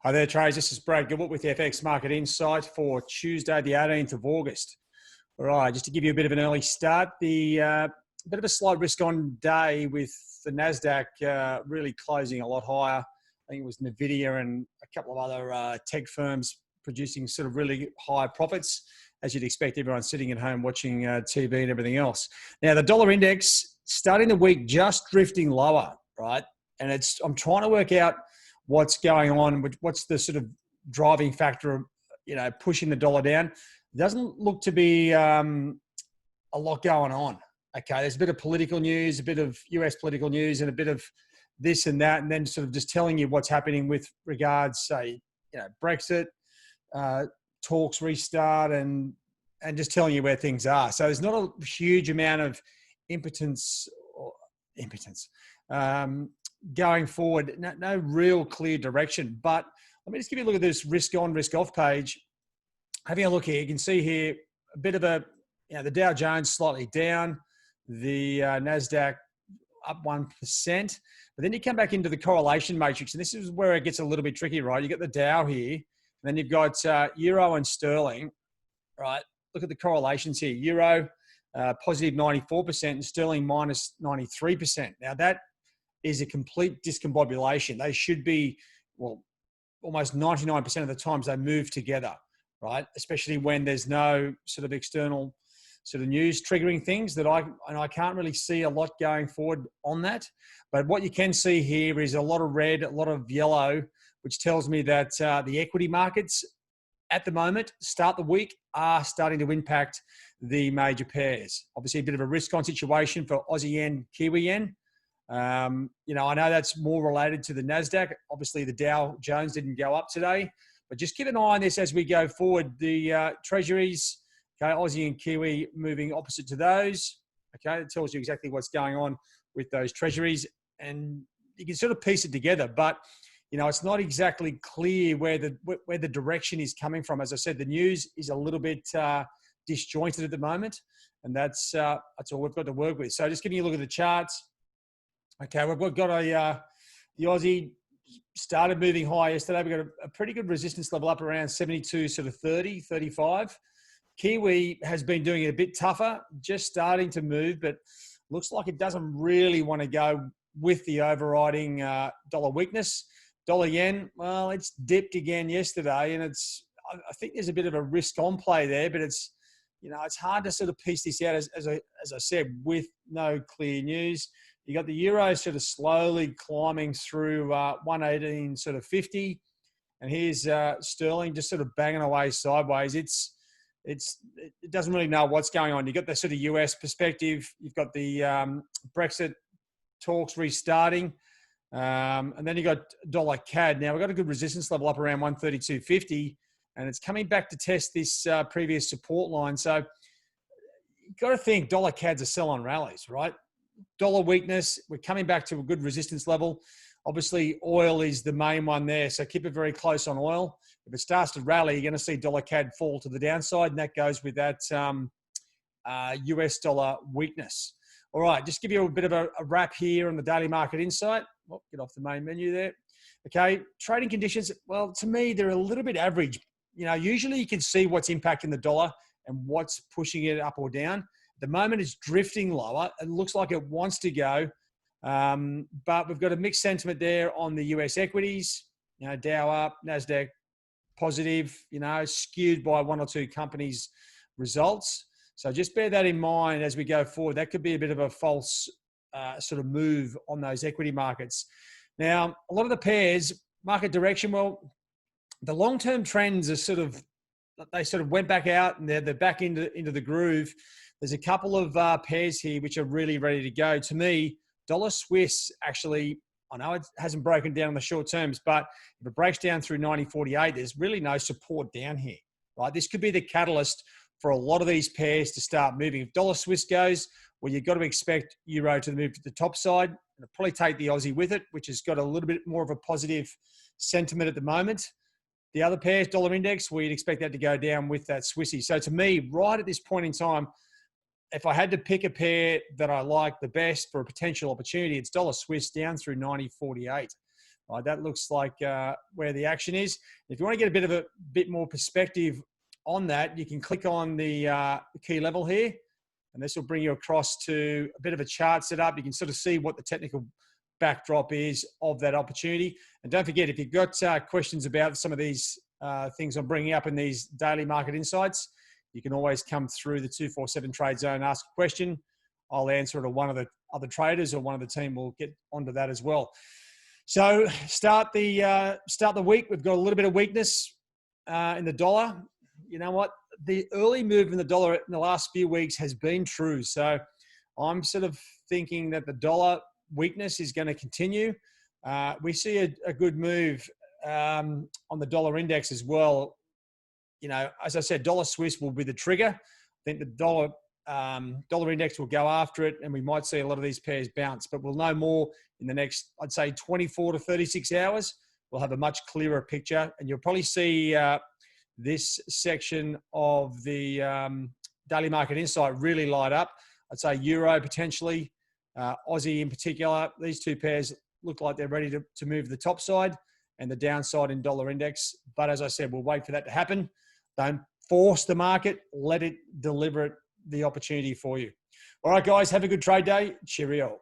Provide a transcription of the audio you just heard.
Hi there, traders. This is Brad Gilbert with the FX Market Insight for Tuesday, the 18th of August. All right, just to give you a bit of an early start, the bit of a slight risk-on day with the Nasdaq really closing a lot higher. I think it was Nvidia and a couple of other tech firms producing sort of really high profits, as you'd expect. Everyone sitting at home watching TV and everything else. Now, the dollar index starting the week just drifting lower, right? And I'm trying to work out what's going on, what's the sort of driving factor of, pushing the dollar down. It doesn't look to be a lot going on. Okay, there's a bit of political news, a bit of US political news, and a bit of this and that, and then sort of just telling you what's happening with regards, say, Brexit, talks restart, and just telling you where things are. So there's not a huge amount of impotence going forward. No real clear direction. But let me just give you a look at this risk on, risk off page. Having a look here, you can see here a bit of the Dow Jones slightly down, the Nasdaq up 1%. But then you come back into the correlation matrix, and this is where it gets a little bit tricky, right? You got the Dow here, and then you've got Euro and Sterling, right? Look at the correlations here. Euro positive 94% and Sterling minus 93%. Now that is a complete discombobulation. They should be, almost 99% of the times they move together, right? Especially when there's no sort of external sort of news triggering things that I can't really see a lot going forward on that. But what you can see here is a lot of red, a lot of yellow, which tells me that the equity markets at the moment, start the week, are starting to impact the major pairs. Obviously a bit of a risk-on situation for Aussie yen, Kiwi yen. I know that's more related to the Nasdaq. Obviously, the Dow Jones didn't go up today, but just keep an eye on this as we go forward. The treasuries, okay, Aussie and Kiwi moving opposite to those. Okay, it tells you exactly what's going on with those treasuries, and you can sort of piece it together. But it's not exactly clear where the direction is coming from. As I said, the news is a little bit disjointed at the moment, and that's all we've got to work with. So just giving you a look at the charts. Okay, we've got the Aussie started moving high yesterday. We've got a pretty good resistance level up around 72, sort of 30, 35. Kiwi has been doing it a bit tougher, just starting to move, but looks like it doesn't really want to go with the overriding dollar weakness. Dollar yen, well, it's dipped again yesterday, and I think there's a bit of a risk on play there, but it's hard to sort of piece this out as I said, with no clear news. You got the euro sort of slowly climbing through 118 sort of 50, and here's sterling just sort of banging away sideways. It doesn't really know what's going on. You got the sort of US perspective. You've got the Brexit talks restarting, and then you got dollar CAD. Now we've got a good resistance level up around 132.50, and it's coming back to test this previous support line. So you've got to think dollar CAD's a sell on rallies, right? Dollar weakness, we're coming back to a good resistance level. Obviously, oil is the main one there, so keep it very close on oil. If it starts to rally, you're going to see dollar CAD fall to the downside, and that goes with that US dollar weakness. All right, just give you a bit of a wrap here on the Daily Market Insight. Get off the main menu there. Okay, trading conditions, well, to me, they're a little bit average. Usually you can see what's impacting the dollar and what's pushing it up or down. The moment it's drifting lower. It looks like it wants to go, but we've got a mixed sentiment there on the US equities. Dow up, Nasdaq positive. Skewed by one or two companies' results. So just bear that in mind as we go forward. That could be a bit of a false sort of move on those equity markets. Now, a lot of the pairs, market direction. Well, the long-term trends are they sort of went back out and they're back into the groove. There's a couple of pairs here which are really ready to go. To me, dollar Swiss actually, I know it hasn't broken down in the short terms, but if it breaks down through 90.48, there's really no support down here, right? This could be the catalyst for a lot of these pairs to start moving. If dollar Swiss goes, well, you've got to expect euro to move to the top side. It'll probably take the Aussie with it, which has got a little bit more of a positive sentiment at the moment. The other pairs, dollar index, we'd expect that to go down with that Swissy. So to me, right at this point in time, if I had to pick a pair that I like the best for a potential opportunity, it's dollar Swiss down through 90.48. Right, that looks like where the action is. If you want to get a bit more perspective on that, you can click on the key level here, and this will bring you across to a bit of a chart setup. You can sort of see what the technical backdrop is of that opportunity. And don't forget, if you've got questions about some of these things I'm bringing up in these daily market insights, you can always come through the 247 Trade Zone and ask a question. I'll answer it, or one of the other traders or one of the team will get onto that as well. So start the week. We've got a little bit of weakness in the dollar. You know what? The early move in the dollar in the last few weeks has been true. So I'm sort of thinking that the dollar weakness is going to continue. We see a good move on the dollar index as well. You know, as I said, dollar Swiss will be the trigger. I think the dollar index will go after it, and we might see a lot of these pairs bounce, but we'll know more in the next, I'd say, 24 to 36 hours. We'll have a much clearer picture, and you'll probably see this section of the daily market insight really light up. I'd say euro potentially, Aussie in particular. These two pairs look like they're ready to move the top side and the downside in dollar index. But as I said, we'll wait for that to happen. Don't force the market. Let it deliver the opportunity for you. All right, guys, have a good trade day. Cheerio.